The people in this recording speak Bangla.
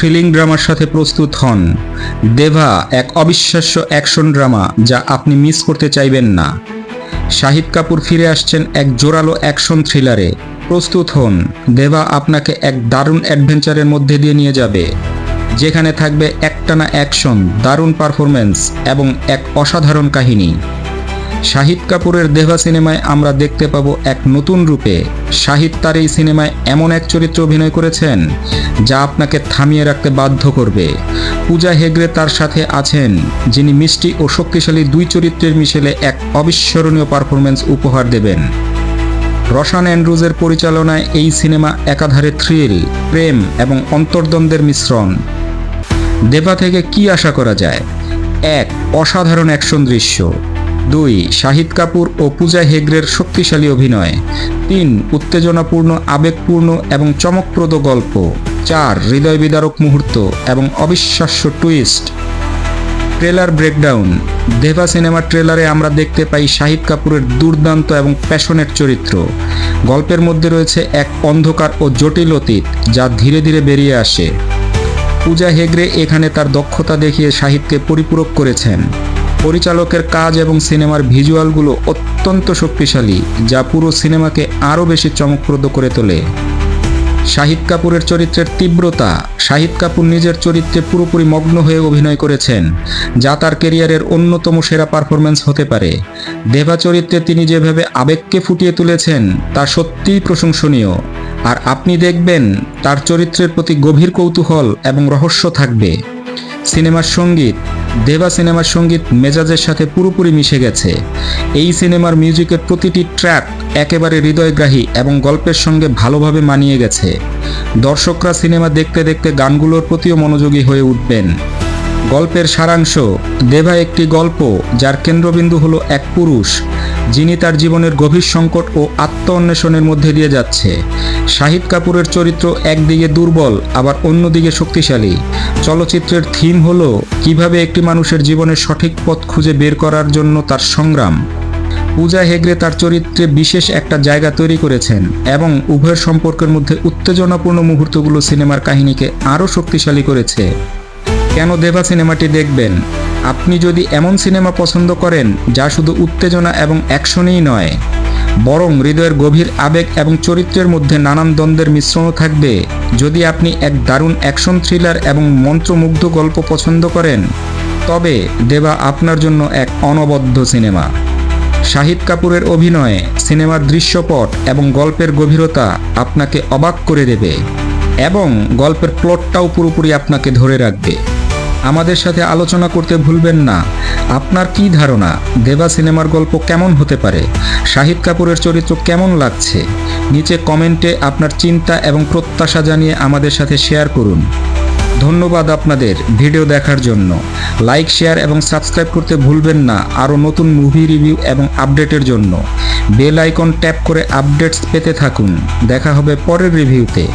থ্রিলিং ড্রামার সাথে প্রস্তুত হন। দেভা এক অবিশ্বাস্য অ্যাকশন ড্রামা যা আপনি মিস করতে চাইবেন না। শাহিদ কাপুর ফিরে আসছেন এক জোরালো অ্যাকশন থ্রিলারে। প্রস্তুত হন, দেভা আপনাকে এক দারুণ অ্যাডভেঞ্চারের মধ্যে দিয়ে নিয়ে যাবে, যেখানে থাকবে একটানা অ্যাকশন, দারুণ পারফরম্যান্স এবং এক অসাধারণ কাহিনী। শাহিদ কাপুরের দেভা সিনেমায় আমরা দেখতে পাবো এক নতুন রূপে। শাহিদ তার এই সিনেমায় এমন এক চরিত্রে অভিনয় করেছেন যা আপনাকে থামিয়ে রাখতে বাধ্য করবে। পূজা হেগড়ে তার সাথে আছেন, যিনি মিষ্টি ও শক্তিশালী দুই চরিত্রের মিশেলে এক অবিস্মরণীয় পারফরম্যান্স উপহার দেবেন। রশান অ্যান্ড্রুজের পরিচালনায় এই সিনেমা একাধারে থ্রিল, প্রেম এবং অন্তর্দ্বন্দ্বের মিশ্রণ। দেভা থেকে কি আশা করা যায়? 1. অসাধারণ অ্যাকশন দৃশ্য। 2. শাহিদ কাপুর ও পূজা হেগড়ের শক্তিশালী অভিনয়। 3. উত্তেজনাপূর্ণ, আবেগপূর্ণ এবং চমকপ্রদ গল্প। 4. হৃদয় বিদারক মুহূর্ত এবং অবিশ্বাস্য টুইস্ট। Trailer breakdown. দেভা সিনেমার ট্রেলারে আমরা দেখতে পাই শাহিদ কাপুরের দুর্দান্ত এবং প্যাশনেট চরিত্র। গল্পের মধ্যে রয়েছে এক অন্ধকার ও জটিল অতীত যা ধীরে ধীরে বেরিয়ে আসে। পূজা হেগড়ে এখানে তার দক্ষতা দেখিয়ে শাহিদকে পরিপূরক করেছেন। পরিচালকের কাজ এবং সিনেমার ভিজুয়ালগুলো অত্যন্ত শক্তিশালী, যা পুরো সিনেমাকে আরও বেশি চমকপ্রদ করে তোলে। শাহিদ কাপুরের চরিত্রের তীব্রতা। শাহিদ কাপুর নিজের চরিত্রে পুরোপুরি মগ্ন হয়ে অভিনয় করেছেন, যা তার ক্যারিয়ারের অন্যতম সেরা পারফরম্যান্স হতে পারে। দেভা চরিত্রে তিনি যেভাবে আবেগকে ফুটিয়ে তুলেছেন তা সত্যিই প্রশংসনীয়। আর আপনি দেখবেন তার চরিত্রের প্রতি গভীর কৌতূহল এবং রহস্য থাকবে। সিনেমার সঙ্গীত। দেভা সিনেমার সঙ্গীত মেজাজের সাথে পুরোপুরি মিশে গেছে। এই সিনেমার মিউজিকের প্রতিটি ট্র্যাক একেবারে হৃদয়গ্রাহী এবং গল্পের সঙ্গে ভালোভাবে মানিয়ে গেছে। দর্শকরা সিনেমা দেখতে দেখতে গানগুলোর প্রতিও মনোযোগী হয়ে উঠবেন। গল্পের সারাংশ। দেভা একটি গল্প যার কেন্দ্রবিন্দু হলো এক পুরুষ, যিনি তার জীবনের গভীর সংকট ও আত্ম অন্বেষণের মধ্যে দিয়ে যাচ্ছে। শাহিদ কাপুরের চরিত্র একদিকে দুর্বল আবার অন্যদিকে শক্তিশালী। চলচ্চিত্রের থিম হলো কিভাবে একটি মানুষের জীবনের সঠিক পথ খুঁজে বের করার জন্য তার সংগ্রাম। পূজা হেগড়ে তার চরিত্রে বিশেষ একটা জায়গা তৈরি করেছেন এবং উভয়ের সম্পর্কের মধ্যে উত্তেজনাপূর্ণ মুহূর্তগুলো সিনেমার কাহিনীকে আরও শক্তিশালী করেছে। কেন দেভা সিনেমাটি দেখবেন? আপনি যদি এমন সিনেমা পছন্দ করেন যা শুধু উত্তেজনা এবং অ্যাকশনই নয়, বরং হৃদয়ের গভীর আবেগ এবং চরিত্রের মধ্যে নানান দ্বন্দ্বের মিশ্রণও থাকবে, যদি আপনি এক দারুণ অ্যাকশন থ্রিলার এবং মন্ত্রমুগ্ধ গল্প পছন্দ করেন, তবে দেভা আপনার জন্য এক অনবদ্য সিনেমা। শাহিদ কাপুরের অভিনয়, সিনেমার দৃশ্যপট এবং গল্পের গভীরতা আপনাকে অবাক করে দেবে এবং গল্পের প্লটটাও পুরোপুরি আপনাকে ধরে রাখবে। আমাদের সাথে আলোচনা করতে ভুলবেন না। আপনার কি ধারণা, দেভা সিনেমার গল্প কেমন হতে পারে? শাহিদ কাপুরের চরিত্র কেমন লাগছে? নিচে কমেন্টে আপনার চিন্তা এবং প্রত্যাশা জানিয়ে আমাদের সাথে শেয়ার করুন। ধন্যবাদ আপনাদের ভিডিও দেখার জন্য। লাইক, শেয়ার এবং সাবস্ক্রাইব করতে ভুলবেন না। আরও নতুন মুভি রিভিউ এবং আপডেটের জন্য বেল আইকন ট্যাপ করে আপডেটস পেতে থাকুন। দেখা হবে পরের রিভিউতে।